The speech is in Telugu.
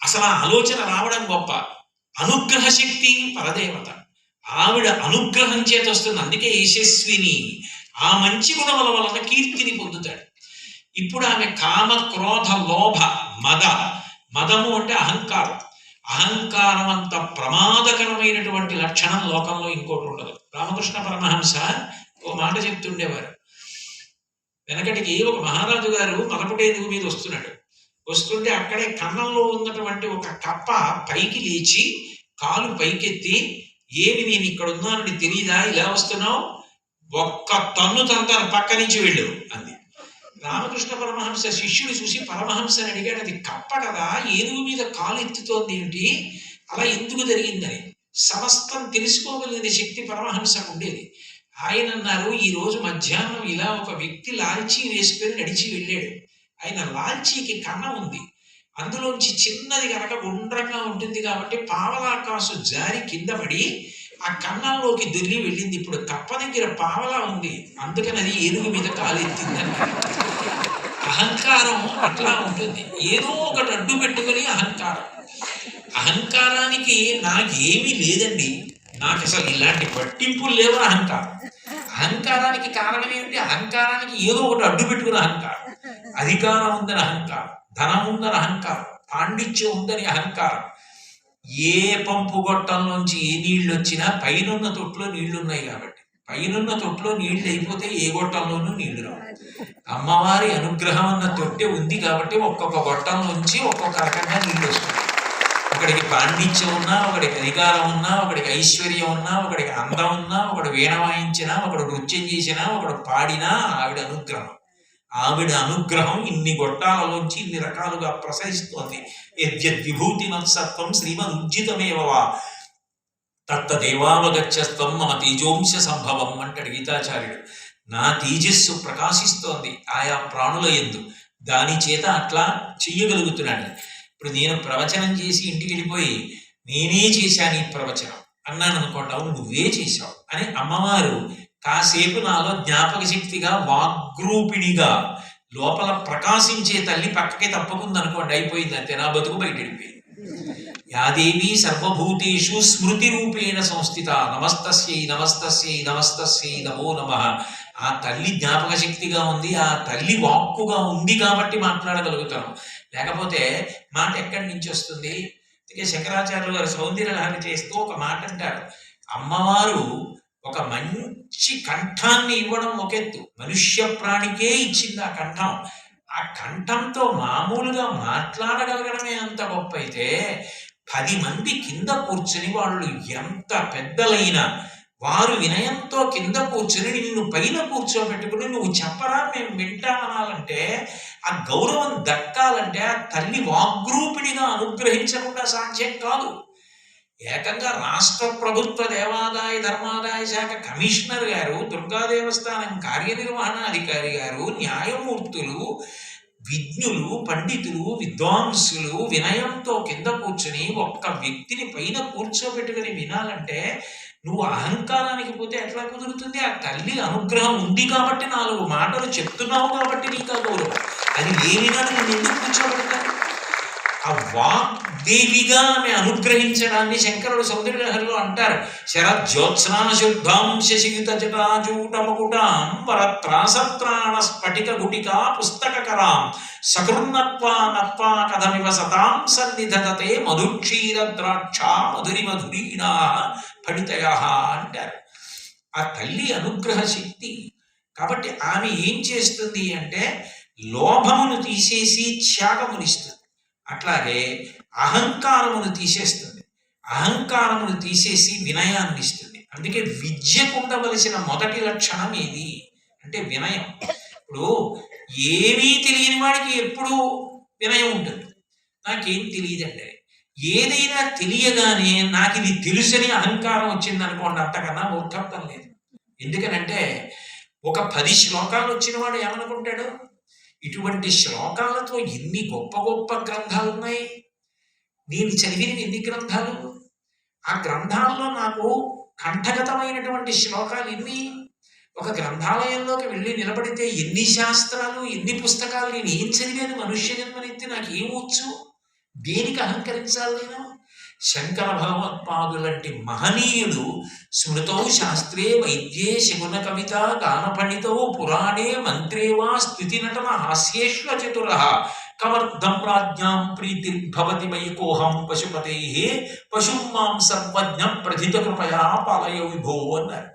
అసలు ఆ ఆలోచన రావడం గొప్ప. అనుగ్రహ శక్తి పరదేవత, ఆవిడ అనుగ్రహం చేత వస్తుంది. అందుకే యశస్విని, ఆ మంచి గుణముల వలన కీర్తిని పొందుతాడు. ఇప్పుడు ఆమె కామ క్రోధ లోభ మద, మదము అంటే అహంకారం. అహంకారం అంత ప్రమాదకరమైనటువంటి లక్షణం లోకంలో ఇంకోటి ఉండదు. రామకృష్ణ పరమహంస ఓ మాట చెప్తుండేవారు. వెనకటికి ఒక మహారాజు గారు మలపుటేనుగు మీద వస్తున్నాడు. వస్తుంటే అక్కడే కన్నంలో ఉన్నటువంటి ఒక కప్ప పైకి లేచి కాలు పైకెత్తి, ఏమి నేను ఇక్కడ ఉన్నానని తెలియదా, ఇలా వస్తున్నావు, ఒక్క తన్ను తంతాను, పక్క నుంచి వెళ్ళు అంది. రామకృష్ణ పరమహంస శిష్యుడు చూసి పరమహంసని అడిగాడు, అది కప్ప కదా, ఏనుగు మీద కాలు ఎత్తుతోంది ఏమిటి, అలా ఎందుకు జరిగిందని. సమస్తం తెలుసుకోగలిగిన శక్తి పరమహంసకు ఉండేది. ఆయన అన్నారు, ఈ రోజు మధ్యాహ్నం ఇలా ఒక వ్యక్తి లాల్చీ వేసుకొని నడిచి వెళ్ళాడు. ఆయన లాల్చీకి కన్నం ఉంది, అందులోంచి చిన్నది కనుక గుండ్రంగా ఉంటుంది కాబట్టి పావలా కాసు జారి కింద పడి ఆ కన్నంలోకి దొర్లి వెళ్ళింది. ఇప్పుడు కప్ప దగ్గర పావలా ఉంది, అందుకని అది ఏనుగు మీద కాలు ఎత్తిందని. అహంకారం అట్లా ఉంటుంది, ఏదో ఒకటి అడ్డు పెట్టుకుని అహంకారం. అహంకారానికి నాకేమీ లేదండి, నాకు అసలు ఇలాంటి పట్టింపులు లేవు అహంకారం. అహంకారానికి కారణం ఏమిటి? అహంకారానికి ఏదో ఒకటి అడ్డు పెట్టుకుని అహంకారం. అధికారం ఉందని అహంకారం, ధనం ఉందని అహంకారం, పాండిత్యం ఉందని అహంకారం. ఏ పంపు గొట్టంలోంచి ఏ నీళ్లు వచ్చినా పైనున్న తొట్టులో నీళ్లున్నాయి కాబట్టి, పైనున్న తొట్టులో నీళ్లు అయిపోతే ఏ గొట్టంలోనూ నీళ్లు రావు. అమ్మవారి అనుగ్రహం అన్న తొట్టె ఉంది కాబట్టి ఒక్కొక్క గొట్టంలోంచి ఒక్కొక్క రకంగా నీళ్లు వస్తాయి. ఒకడికి పాండిత్యం ఉన్నా, ఒకడికి అధికారం ఉన్నా, ఒకడికి ఐశ్వర్యం ఉన్నా, ఒకడికి అందం ఉన్నా, ఒకడు వీణ వాయించినా, ఒకడు నృత్యం చేసినా, ఒకడు పాడినా ఆవిడ అనుగ్రహం. ఆవిడ అనుగ్రహం ఇన్ని గొట్టాలలోంచి ఇన్ని రకాలుగా ప్రసరిస్తోంది. యద్యద్విభూతి మత్సత్వం శ్రీమదుజ్జితమేవవా తత్తదేవావగచ్చస్త్వం మమ తేజోంశ సంభవం అంటాడు గీతాచార్యుడు. నా తేజస్సు ప్రకాశిస్తోంది ఆయా ప్రాణుల యందు, దాని చేత అట్లా చెయ్యగలుగుతున్నాడు. ఇప్పుడు నేను ప్రవచనం చేసి ఇంటికి వెళ్ళిపోయి నేనే చేశాను ఈ ప్రవచనం అన్నాను అనుకోండి, అవును నువ్వే చేశావు అని అమ్మవారు కాసేపు నాలో జ్ఞాపక శక్తిగా వాగ్రూపిణిగా లోపల ప్రకాశించే తల్లి పక్కకి తప్పకుందనుకోండి, అయిపోయింది అంతే, నా బతుకు బయట వెళ్ళిపోయింది. యాదేవి సర్వభూతేషు స్మృతి రూపేణ సంస్థిత నమస్తస్యై నమస్తస్యై నమస్తస్యై నమో నమః. ఆ తల్లి జ్ఞాపక శక్తిగా ఉంది, ఆ తల్లి వాక్కుగా ఉంది కాబట్టి మాట్లాడగలుగుతాను. లేకపోతే మాట ఎక్కడి నుంచి వస్తుంది? అందుకే శంకరాచార్యులు గారు సౌందర్యలహరి చేస్తూ ఒక మాట అంటారు, అమ్మవారు ఒక మంచి కంఠాన్ని ఇవ్వడం ఒక ఎత్తు, మనుష్య ప్రాణికే ఇచ్చింది ఆ కంఠం. ఆ కంఠంతో మామూలుగా మాట్లాడగలగడమే అంత గొప్ప అయితే, 10 మంది కింద కూర్చుని వాళ్ళు ఎంత పెద్దలైనా వారు వినయంతో కింద కూర్చుని నిన్ను పైన కూర్చోబెట్టుకుని నువ్వు చెప్పరా మేము వింటామనాలంటే, ఆ గౌరవం దక్కాలంటే ఆ తల్లి వాగ్రూపిణిగా అనుగ్రహించకుండా సాధ్యం కాదు. ఏకంగా రాష్ట్ర ప్రభుత్వ దేవాదాయ ధర్మాదాయ శాఖ కమిషనర్ గారు, దుర్గా దేవస్థానం కార్యనిర్వహణాధికారి గారు, న్యాయమూర్తులు, విజ్ఞులు, పండితులు, విద్వాంసులు వినయంతో కింద కూర్చుని ఒక్క వ్యక్తిని పైన కూర్చోబెట్టుకుని వినాలంటే నువ్వు అహంకారానికి పోతే ఎట్లా కుదురుతుంది? ఆ తల్లి అనుగ్రహం ఉంది కాబట్టి 4 మాటలు చెప్తున్నావు కాబట్టి నీకు ఆ గౌరవం. అది లేనిగా నేను ఎందుకు కూర్చోబెడతాను? ఆ వాగ్దేవిగా ఆమె అనుగ్రహించడాన్ని శంకరుడు సౌందర్యలహరిలో అంటారు. శరజ్యోత్స్నా శుద్ధాం శశిగిత జటాజూటమకుటాం వరత్రాసత్రాణ స్ఫటిక గుటికా పుస్తకకరాం సకృన్నత్వా నత్వా కథమివ సతాం సన్నిధతే మధుక్షీర ద్రాక్ష మధురి మధురీణా ఫణితయ అంటారు. ఆ తల్లి అనుగ్రహ శక్తి కాబట్టి ఆమె ఏం చేస్తుంది అంటే లోభమును తీసేసి త్యాగమునిస్తుంది. అట్లాగే అహంకారమును తీసేస్తుంది, అహంకారమును తీసేసి వినయాన్ని ఇస్తుంది. అందుకే విద్యకు ఉండవలసిన మొదటి లక్షణం ఏది అంటే వినయం. ఇప్పుడు ఏమీ తెలియని వాడికి ఎప్పుడూ వినయం ఉంటుంది. నాకేం తెలియదండి, ఏదైనా తెలియగానే నాకు ఇది తెలుసని అహంకారం వచ్చింది అనుకోండి, అంతకన్నా మూర్ఖత్వం లేదు. ఎందుకనంటే ఒక 10 శ్లోకాలు వచ్చిన వాడు ఏమనుకుంటాడు, ఇటువంటి శ్లోకాలతో ఎన్ని గొప్ప గొప్ప గ్రంథాలు ఉన్నాయి, నేను చదివినవి ఎన్ని గ్రంథాలు, ఆ గ్రంథాల్లో నాకు కంఠగతమైనటువంటి శ్లోకాలు ఎన్ని. ఒక గ్రంథాలయంలోకి వెళ్ళి నిలబడితే ఎన్ని శాస్త్రాలు, ఎన్ని పుస్తకాలు, నేను ఏం చదివాను, మనుష్య జన్మనెత్తి నాకు ఏమొచ్చు, దేనికి అహంకరించాలి నేను? శంకర భగవత్పాదులంటి మహనీయులు స్మృతౌ శాస్త్రే వైద్యే శకున కవిత గాన పండితౌ పురాణే మంత్రే వా స్తుతి నటన హాస్యేష్వ చతుర కమర్థం రాజ్ఞాం ప్రీతిర్భవతి మయి కోహం పశుపతే పశుం మాం సర్వజ్ఞ ప్రథిత కృపయా పాలయ విభో అన్నారు.